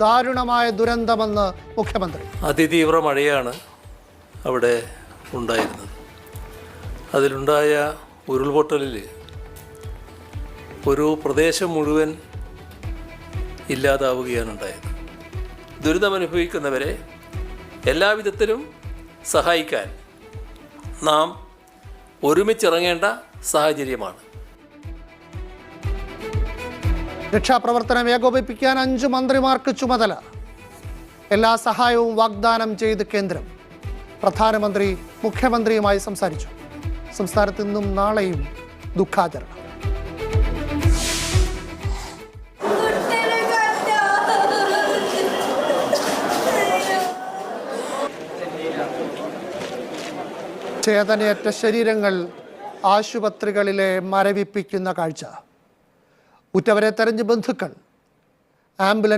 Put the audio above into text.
ദാരുണമായ ദുരന്തമെന്ന് മുഖ്യമന്ത്രി. അതിതീവ്ര മഴയാണ് അവിടെ ഉണ്ടായിരുന്നത്. അതിലുണ്ടായ ഉരുൾപൊട്ടലിൽ ഒരു പ്രദേശം മുഴുവൻ ഇല്ലാതാവുകയാണ് ഉണ്ടായത്. ദുരിതമനുഭവിക്കുന്നവരെ എല്ലാവിധത്തിലും സഹായിക്കാൻ നാം ഒരുമിച്ചിറങ്ങേണ്ട സാഹചര്യമാണ്. രക്ഷാപ്രവർത്തനം ഏകോപിപ്പിക്കാൻ 5 മന്ത്രിമാർക്ക് ചുമതല. എല്ലാ സഹായവും വാഗ്ദാനം ചെയ്ത് കേന്ദ്രം. പ്രധാനമന്ത്രി മുഖ്യമന്ത്രിയുമായി സംസാരിച്ചു. സംസ്ഥാനത്ത് ഇന്നും നാളെയും ദുഃഖാചരണം. ചേതനയറ്റ ശരീരങ്ങൾ ആശുപത്രികളിലെ മരവിപ്പിക്കുന്ന കാഴ്ച. ഉറ്റവരെ തെരഞ്ഞ് ബന്ധുക്കൾ. ആംബുലൻസ്